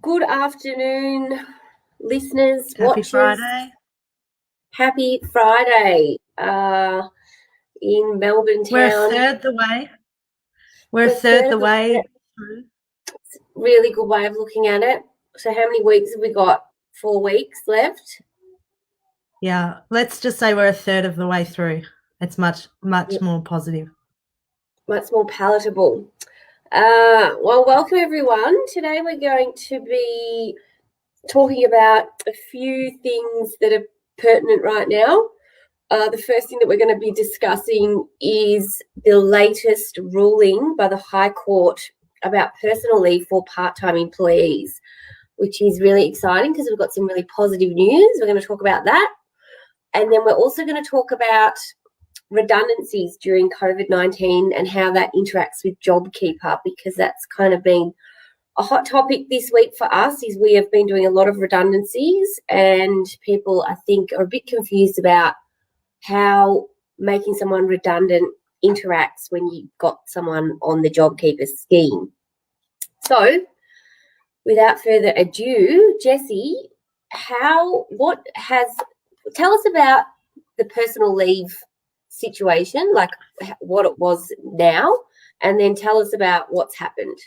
Good afternoon, listeners, Happy watchers. Friday. Happy Friday in Melbourne We're a town. third the way. We're a We're third third the of the way way. through. Really good way of looking at it. So how many weeks have we got? 4 weeks left? Yeah, let's just say we're a third of the way through. It's much more positive. Much more palatable. Well, welcome everyone. Today we're going to be talking about a few things that are pertinent right now. The first thing that we're going to be discussing is the latest ruling by the High Court about personal leave for part-time employees, which is really exciting because we've got some really positive news. We're going to talk about that. And then we're also going to talk about redundancies during COVID-19 and how that interacts with JobKeeper, because that's kind of been a hot topic this week for us. Is we have been doing a lot of redundancies, and people, I think, are a bit confused about how making someone redundant interacts when you've got someone on the JobKeeper scheme. So, without further ado, Jessie, tell us about the personal leave situation, like what it was now, and then tell us about what's happened.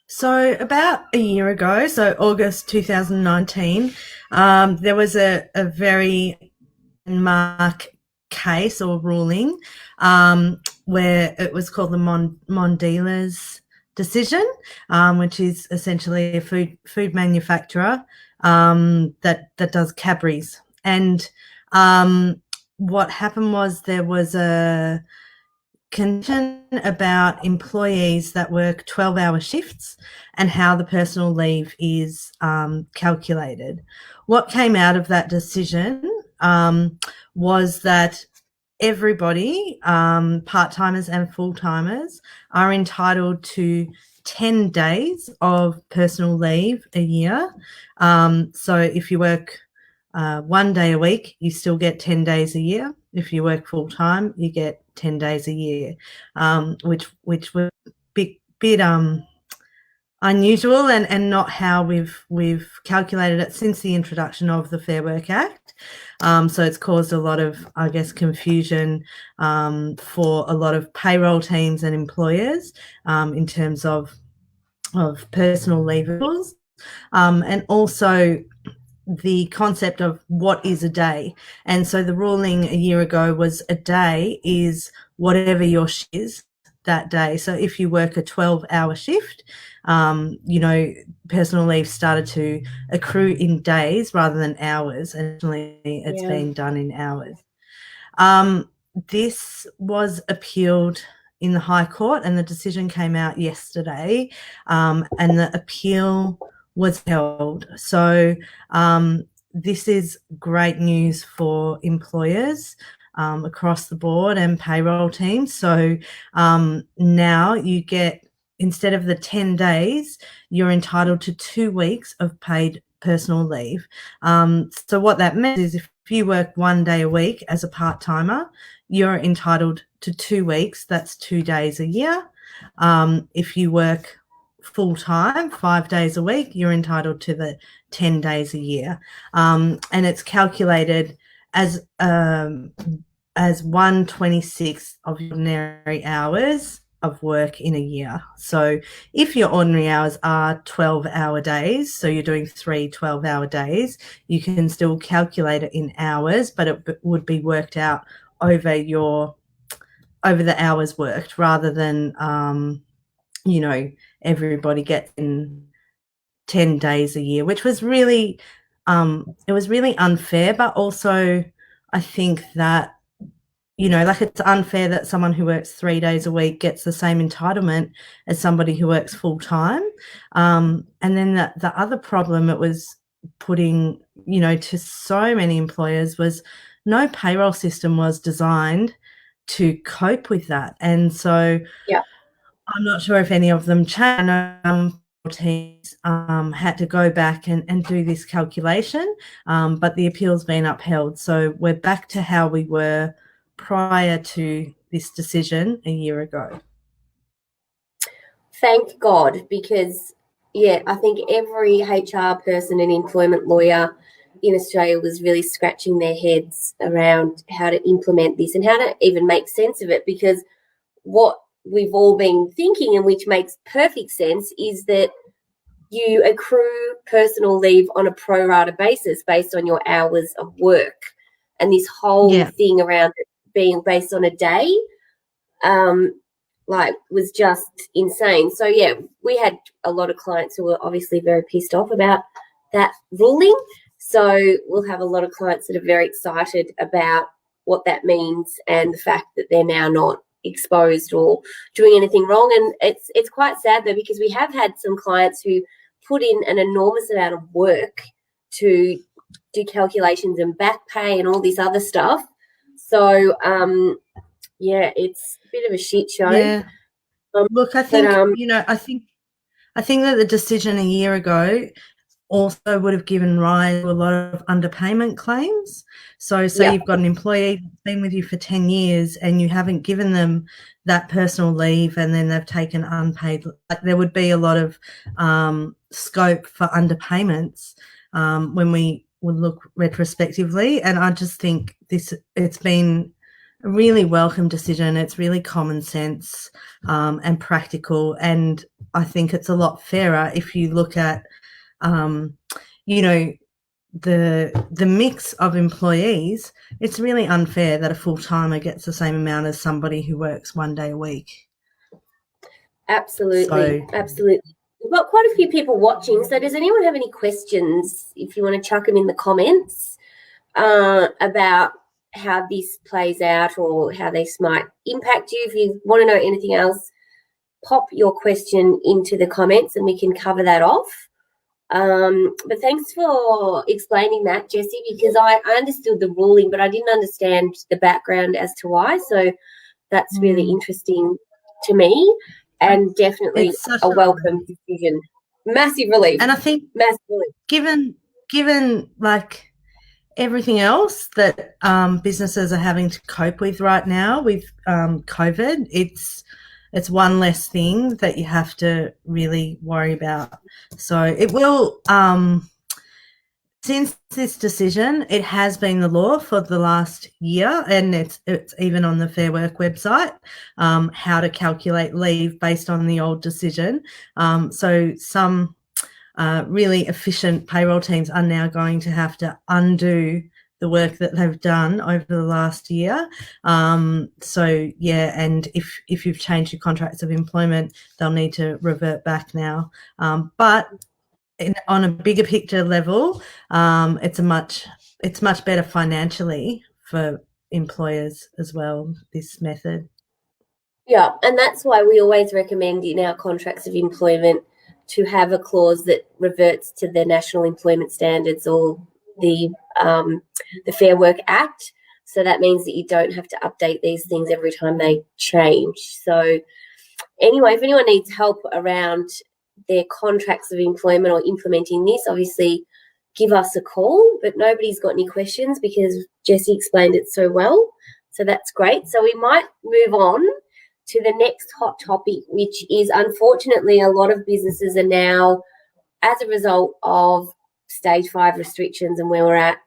So about a year ago, so August 2019, there was a very landmark case or ruling where it was called the Mondelez decision, which is essentially a food manufacturer that does Cadbury's. And what happened was there was a condition about employees that work 12-hour shifts and how the personal leave is calculated. What came out of that decision was that everybody, part-timers and full-timers, are entitled to 10 days of personal leave a year. So if you work 1 day a week, you still get 10 days a year. If you work full-time, you get 10 days a year, which was a bit unusual and not how we've calculated it since the introduction of the Fair Work Act. So it's caused a lot of, I guess, confusion for a lot of payroll teams and employers in terms of personal leave rules, and also the concept of what is a day. And so the ruling a year ago was a day is whatever your shift is that day. So if you work a 12-hour shift, personal leave started to accrue in days rather than hours. And it's been done in hours. This was appealed in the High Court, and the decision came out yesterday, and the appeal was held. So this is great news for employers across the board and payroll teams. So now you get, instead of the 10 days, you're entitled to 2 weeks of paid personal leave. So what that means is if you work 1 day a week as a part-timer, you're entitled to 2 weeks. That's 2 days a year. If you work full-time, 5 days a week, you're entitled to the 10 days a year. And it's calculated as 1/26 of ordinary hours of work in a year. So if your ordinary hours are 12-hour days, so you're doing 3 12-hour days, you can still calculate it in hours, but it would be worked out over the hours worked, rather than everybody gets in 10 days a year, which was really it was really unfair. But also I think that it's unfair that someone who works 3 days a week gets the same entitlement as somebody who works full time. And then the other problem it was putting, to so many employers was no payroll system was designed to cope with that. And so I'm not sure if any of them changed. Teams had to go back and do this calculation, but the appeal's been upheld. So we're back to how we were prior to this decision a year ago. Thank God, because yeah, I think every HR person and employment lawyer in Australia was really scratching their heads around how to implement this and how to even make sense of it, because what we've all been thinking, and which makes perfect sense, is that you accrue personal leave on a pro rata basis based on your hours of work. And this whole Yeah. thing around it being based on a day, was just insane. So, yeah, we had a lot of clients who were obviously very pissed off about that ruling. So we'll have a lot of clients that are very excited about what that means and the fact that they're now not exposed or doing anything wrong. And it's quite sad, though, because we have had some clients who put in an enormous amount of work to do calculations and back pay and all this other stuff. So, yeah, it's a bit of a shit show. Yeah. Look, I think, I think that the decision a year ago also would have given rise to a lot of underpayment claims. So say you've got an employee that's been with you for 10 years and you haven't given them that personal leave, and then they've taken unpaid, there would be a lot of scope for underpayments when we would look retrospectively. And I just think it's been a really welcome decision. It's really common sense and practical, and I think it's a lot fairer if you look at the mix of employees. It's really unfair that a full-timer gets the same amount as somebody who works 1 day a week. Absolutely. We've got quite a few people watching, so does anyone have any questions, if you want to chuck them in the comments, about how this plays out or how this might impact you? If you want to know anything else, pop your question into the comments and we can cover that off. But thanks for explaining that, Jessie, because I understood the ruling, but I didn't understand the background as to why. So that's really interesting to me, and definitely a welcome decision. Massive relief. And I think given like everything else that businesses are having to cope with right now with COVID, it's one less thing that you have to really worry about. So it will, since this decision, it has been the law for the last year, and it's even on the Fair Work website, how to calculate leave based on the old decision. So some really efficient payroll teams are now going to have to undo the work that they've done over the last year. So, yeah, and if you've changed your contracts of employment, they'll need to revert back now. But on a bigger picture level, it's much better financially for employers as well, this method. Yeah, and that's why we always recommend in our contracts of employment to have a clause that reverts to the National Employment Standards or the Fair Work Act. So that means that you don't have to update these things every time they change. So anyway, if anyone needs help around their contracts of employment or implementing this, obviously give us a call. But nobody's got any questions because Jessie explained it so well. So that's great. So we might move on to the next hot topic, which is, unfortunately, a lot of businesses are now, as a result of stage 5 restrictions and where we're at,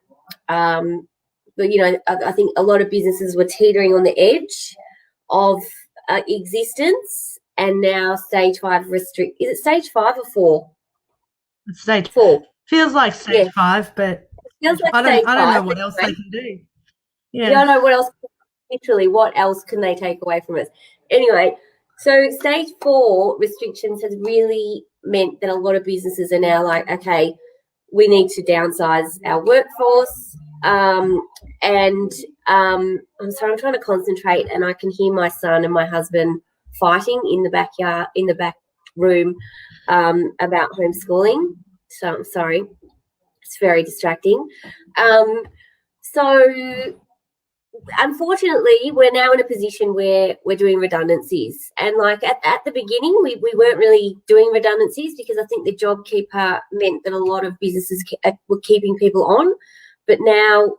but I think a lot of businesses were teetering on the edge of existence, and now stage 5 is it stage 5 or 4? Stage 4 feels like stage 5, but feels like I don't know what else they can do. Yeah, I don't know what else. Literally, what else can they take away from us? Anyway, so stage 4 restrictions has really meant that a lot of businesses are now like, okay, we need to downsize our workforce. I'm sorry, I'm trying to concentrate, and I can hear my son and my husband fighting in the backyard, in the back room, about homeschooling. So I'm sorry, it's very distracting. So unfortunately, we're now in a position where we're doing redundancies. And like at the beginning, we weren't really doing redundancies because I think the JobKeeper meant that a lot of businesses were keeping people on. But now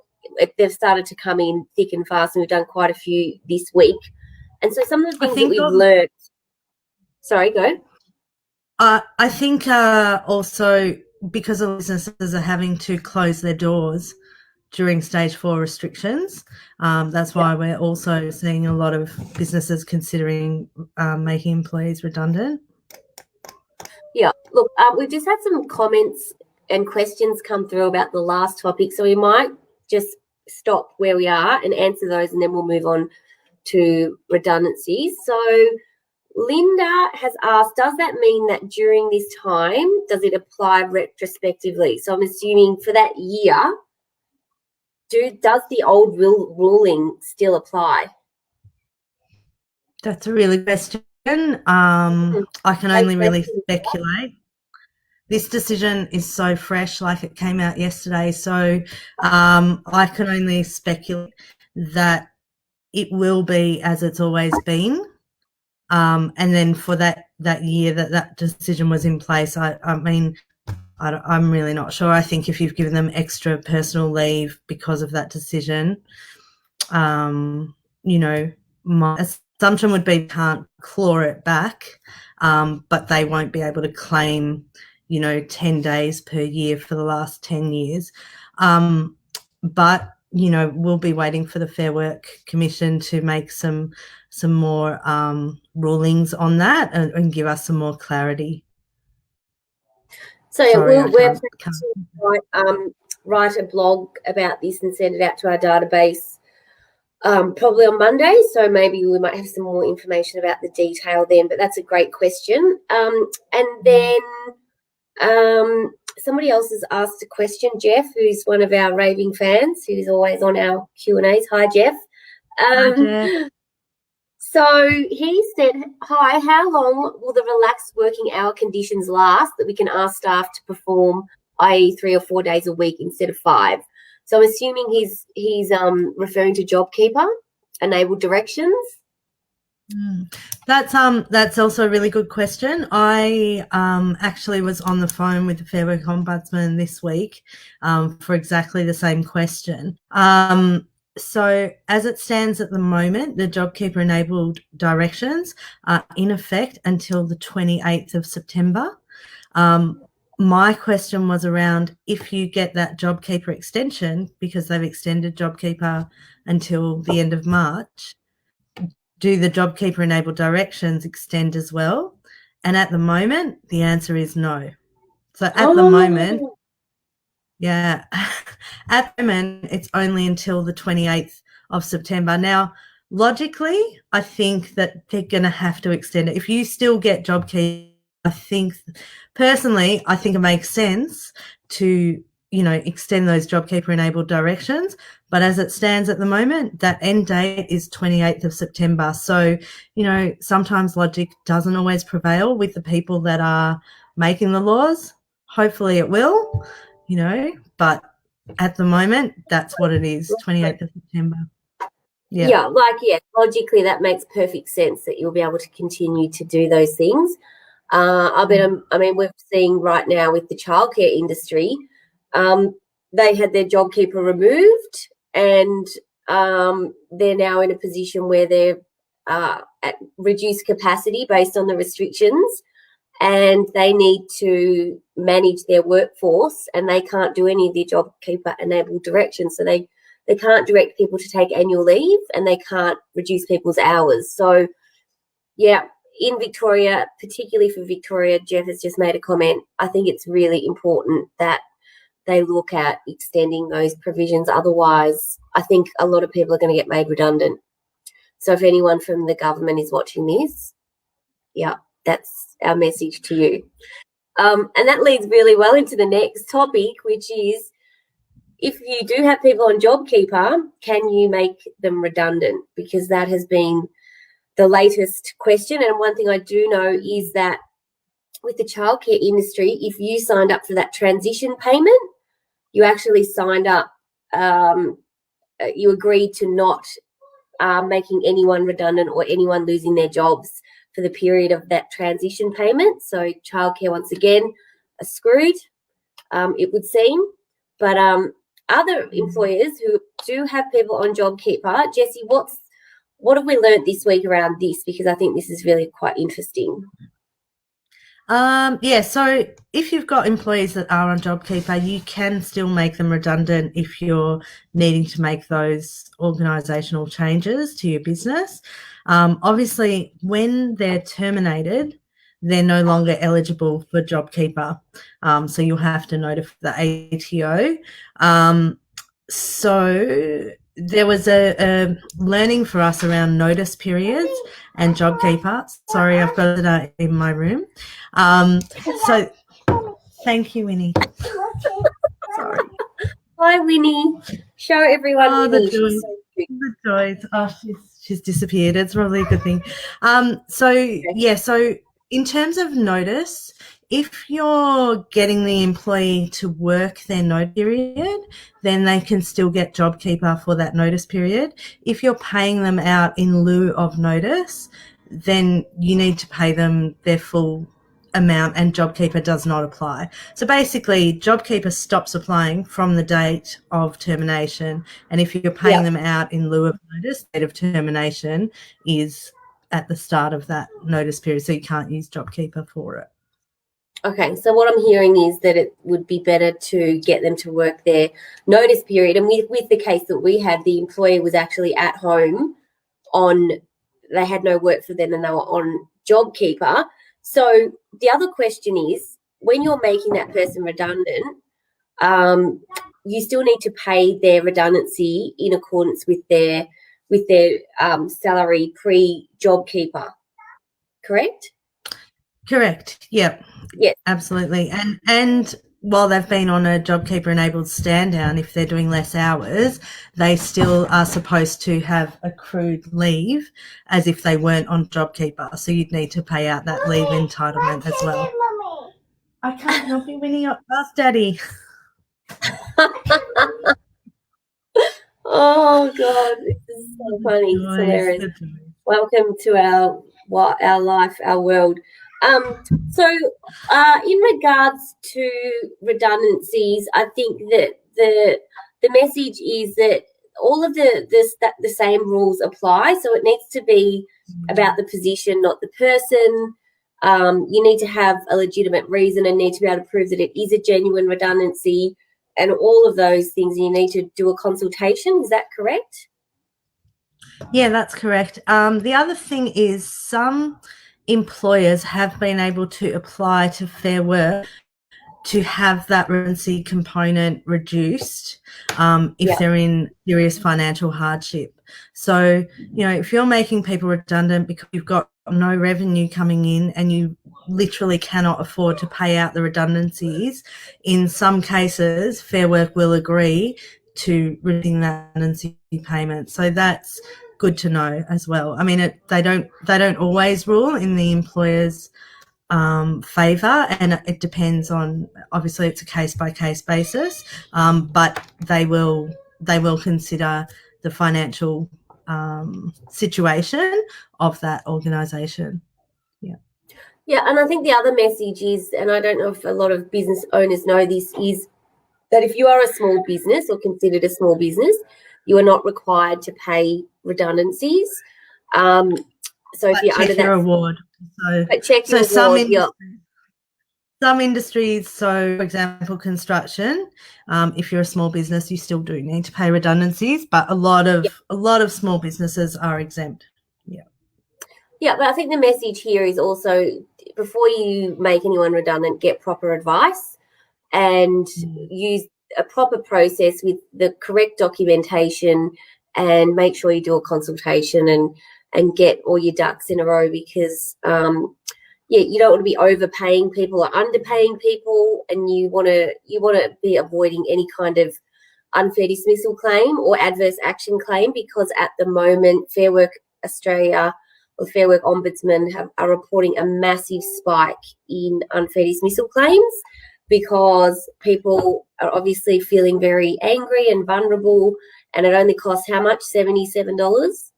they've started to come in thick and fast, and we've done quite a few this week. And so some of the things that we've learned. Sorry, go. I think also because of businesses are having to close their doors during stage 4 restrictions, that's why we're also seeing a lot of businesses considering making employees redundant. Yeah, look, we've just had some comments and questions come through about the last topic, so we might just stop where we are and answer those, and then we'll move on to redundancies. So Linda has asked, does that mean that during this time, does it apply retrospectively? So I'm assuming for that year, does the old ruling still apply? That's a really good question. I can only really speculate. This decision is so fresh, like it came out yesterday. So I can only speculate that it will be as it's always been. And then for that year that decision was in place, I'm really not sure. I think if you've given them extra personal leave because of that decision, my assumption would be can't claw it back, but they won't be able to claim, 10 days per year for the last 10 years. But, we'll be waiting for the Fair Work Commission to make some more rulings on that and give us some more clarity. So we're planning to write a blog about this and send it out to our database probably on Monday. So maybe we might have some more information about the detail then, but that's a great question. And then somebody else has asked a question, Jeff, who's one of our raving fans, who's always on our Q&As. Hi, Jeff. Hi, Jeff. So he said, hi, how long will the relaxed working hour conditions last that we can ask staff to perform, i.e. 3 or 4 days a week instead of 5? So I'm assuming he's referring to JobKeeper, enabled directions. That's also a really good question. I actually was on the phone with the Fair Work Ombudsman this week for exactly the same question. So as it stands at the moment, the JobKeeper enabled directions are in effect until the 28th of September. My question was around if you get that JobKeeper extension, because they've extended JobKeeper until the end of March, do the JobKeeper enabled directions extend as well? And at the moment, the answer is no. So at the moment, at the moment, it's only until the 28th of September. Now, logically, I think that they're going to have to extend it. If you still get JobKeeper, I think it makes sense to, extend those JobKeeper enabled directions. But as it stands at the moment, that end date is 28th of September. So, sometimes logic doesn't always prevail with the people that are making the laws. Hopefully it will, but at the moment, that's what it is, 28th of September. Yeah, logically that makes perfect sense that you'll be able to continue to do those things. We're seeing right now with the childcare industry, they had their JobKeeper removed and they're now in a position where they're at reduced capacity based on the restrictions, and they need to manage their workforce, and they can't do any of their JobKeeper enabled directions. So they can't direct people to take annual leave, and they can't reduce people's hours. So, in Victoria, particularly for Victoria, Jeff has just made a comment. I think it's really important that they look at extending those provisions. Otherwise, I think a lot of people are going to get made redundant. So if anyone from the government is watching this, that's our message to you. And that leads really well into the next topic, which is, if you do have people on JobKeeper, can you make them redundant? Because that has been the latest question. And one thing I do know is that with the childcare industry, if you signed up for that transition payment, you actually signed up, you agreed to not making anyone redundant or anyone losing their jobs for the period of that transition payment. So childcare, once again, are screwed, it would seem. But other employers who do have people on JobKeeper, Jessie, what have we learnt this week around this? Because I think this is really quite interesting. Yeah, so if you've got employees that are on JobKeeper, you can still make them redundant if you're needing to make those organisational changes to your business. Obviously, when they're terminated, they're no longer eligible for JobKeeper. So you'll have to notify the ATO. So there was a learning for us around notice periods and JobKeeper. Sorry, I've got it in my room. So thank you, Winnie. Sorry. Hi, Winnie. Show everyone Winnie. She's so cute. The joys. Oh, she's disappeared. It's probably a good thing. So in terms of notice, if you're getting the employee to work their notice period, then they can still get JobKeeper for that notice period. If you're paying them out in lieu of notice, then you need to pay them their full amount and JobKeeper does not apply. So basically, JobKeeper stops applying from the date of termination, and if you're paying them out in lieu of notice, date of termination is at the start of that notice period, so you can't use JobKeeper for it. Okay, so what I'm hearing is that it would be better to get them to work their notice period. And with the case that we had, the employee was actually at home they had no work for them and they were on JobKeeper. So the other question is, when you're making that person redundant, you still need to pay their redundancy in accordance with their salary pre-JobKeeper, correct? Correct. Yep. Yes. Absolutely. And while they've been on a JobKeeper enabled stand down, if they're doing less hours, they still are supposed to have accrued leave as if they weren't on JobKeeper. So you'd need to pay out that leave entitlement as well. I can't help you, Winnie. Ask Daddy. Oh God, this is so funny. It's hilarious. Welcome to our life, our world. So in regards to redundancies, I think that the message is that all of the same rules apply. So it needs to be about the position, not the person. You need to have a legitimate reason and need to be able to prove that it is a genuine redundancy and all of those things. You need to do a consultation. Is that correct? Yeah, that's correct. The other thing is some employers have been able to apply to Fair Work to have that redundancy component reduced if they're in serious financial hardship. So, if you're making people redundant because you've got no revenue coming in and you literally cannot afford to pay out the redundancies, in some cases, Fair Work will agree to reducing that redundancy payment. So that's good to know as well. I mean, they don't always rule in the employer's favour, and it depends on, obviously it's a case by case basis, but they will consider the financial situation of that organisation. Yeah, and I think the other message is, and I don't know if a lot of business owners know this, is that if you are a small business or considered a small business, you are not required to pay redundancies. So if you're under that award, check your award. Some industries, so for example, construction, if you're a small business, you still do need to pay redundancies, but a lot of small businesses are exempt. Yeah, but I think the message here is also, before you make anyone redundant, get proper advice and use a proper process with the correct documentation, and make sure you do a consultation and get all your ducks in a row, because you don't want to be overpaying people or underpaying people, and you want to be avoiding any kind of unfair dismissal claim or adverse action claim, because at the moment Fair Work Australia or Fair Work Ombudsman are reporting a massive spike in unfair dismissal claims, because people are obviously feeling very angry and vulnerable, and it only costs how much? $77?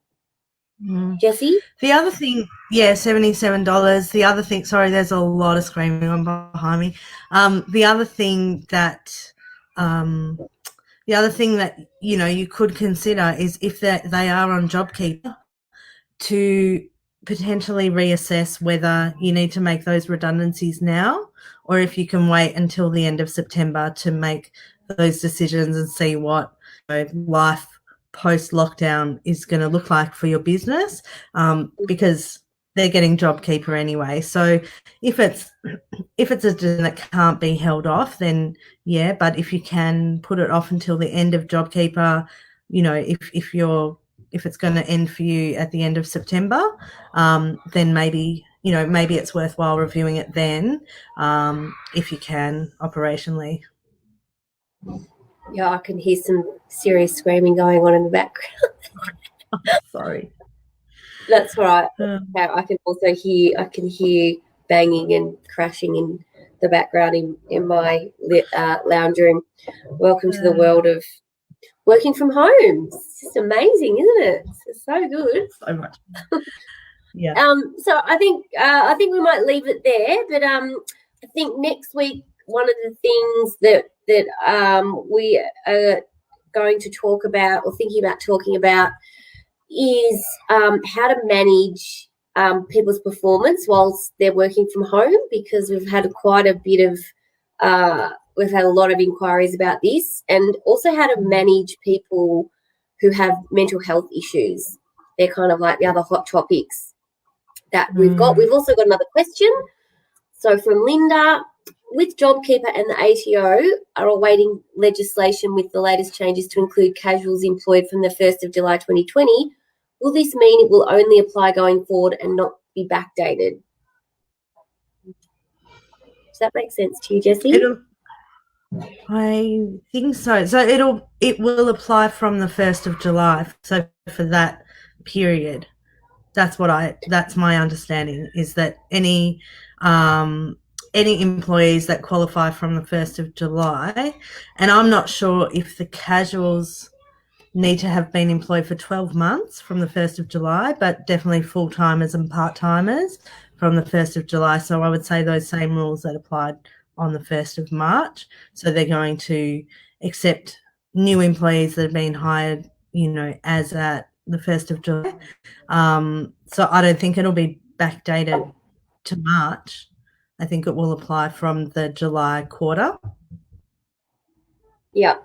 Jessie? The other thing, $77. The other thing, sorry, there's a lot of screaming on behind me. The other thing that you could consider is, if they are on JobKeeper, to potentially reassess whether you need to make those redundancies now, or if you can wait until the end of September to make those decisions and see what life post-lockdown is going to look like for your business, because they're getting JobKeeper anyway. So if it's a decision that can't be held off, then yeah, but if you can put it off until the end of JobKeeper, if it's going to end for you at the end of September, then maybe it's worthwhile reviewing it then, if you can operationally. Yeah, I can hear some serious screaming going on in the background. Sorry. That's right. I can also hear banging and crashing in the background in my lounge room. Welcome to the world of working from home. It's just amazing, isn't it? It's so good. So much. Yeah. So I think we might leave it there. But I think next week one of the things that we are going to talk about or thinking about talking about is how to manage people's performance whilst they're working from home, because we've had we've had a lot of inquiries about this, and also how to manage people who have mental health issues. They're kind of like the other hot topics that we've got. We've also got another question. So from Linda, with JobKeeper and the ATO are awaiting legislation with the latest changes to include casuals employed from the 1st of July 2020, will this mean it will only apply going forward and not be backdated? Does that make sense to you, Jessie? I think so. So it will apply from the 1st of July. So for that period, that's my understanding, is that any employees that qualify from the 1st of July, and I'm not sure if the casuals need to have been employed for 12 months from the 1st of July, but definitely full-timers and part-timers from the 1st of July. So I would say those same rules that applied on the 1st of March. So they're going to accept new employees that have been hired, as at the 1st of July. So I don't think it'll be backdated to March. I think it will apply from the July quarter. Yeah.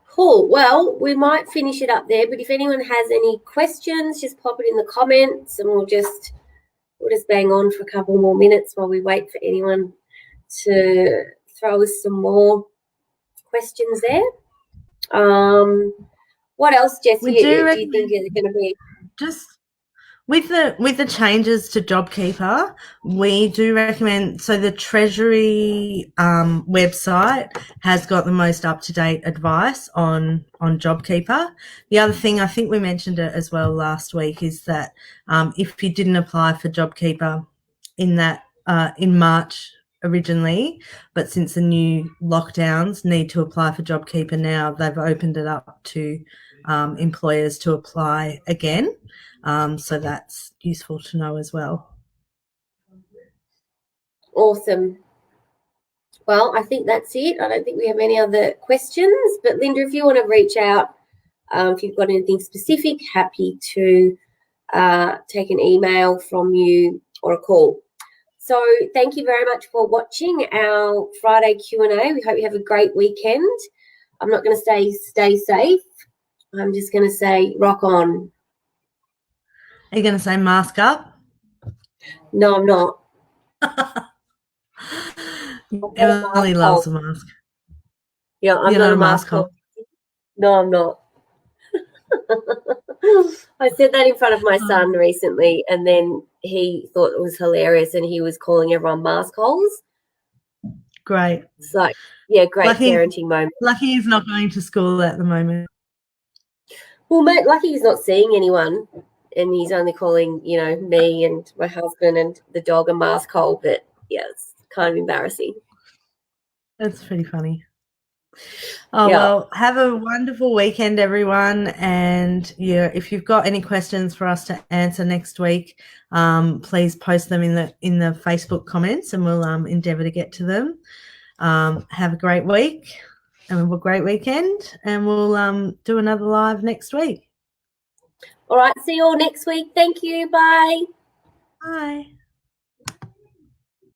Cool. Well, we might finish it up there, but if anyone has any questions, just pop it in the comments and we'll just bang on for a couple more minutes while we wait for anyone to throw us some more questions there. What else, Jessie, do you think is going to be? Just with the changes to JobKeeper, we do recommend, so the Treasury website has got the most up-to-date advice on JobKeeper. The other thing, I think we mentioned it as well last week, is that if you didn't apply for JobKeeper in March originally, but since the new lockdowns need to apply for JobKeeper now, they've opened it up to employers to apply again. So that's useful to know as well. Awesome. Well, I think that's it. I don't think we have any other questions. But Linda, if you want to reach out, if you've got anything specific, happy to take an email from you or a call. So thank you very much for watching our Friday Q&A. We hope you have a great weekend. I'm not going to say stay safe. I'm just going to say rock on. Are you going to say mask up? No, I'm not. Emily loves a mask. Yeah, I'm not a mask hole. No, I'm not. I said that in front of my son recently, and then he thought it was hilarious, and he was calling everyone mask holes. Great. It's like, yeah, great parenting moment. Lucky he's not going to school at the moment. Well, mate, lucky he's not seeing anyone, and he's only calling, me and my husband and the dog a mask hole. But yeah, it's kind of embarrassing. That's pretty funny. Oh, yeah. Well, have a wonderful weekend, everyone. And yeah, if you've got any questions for us to answer next week, please post them in the Facebook comments, and we'll endeavour to get to them. Have a great week and a great weekend, and we'll do another live next week. All right, see you all next week. Thank you. Bye. Bye.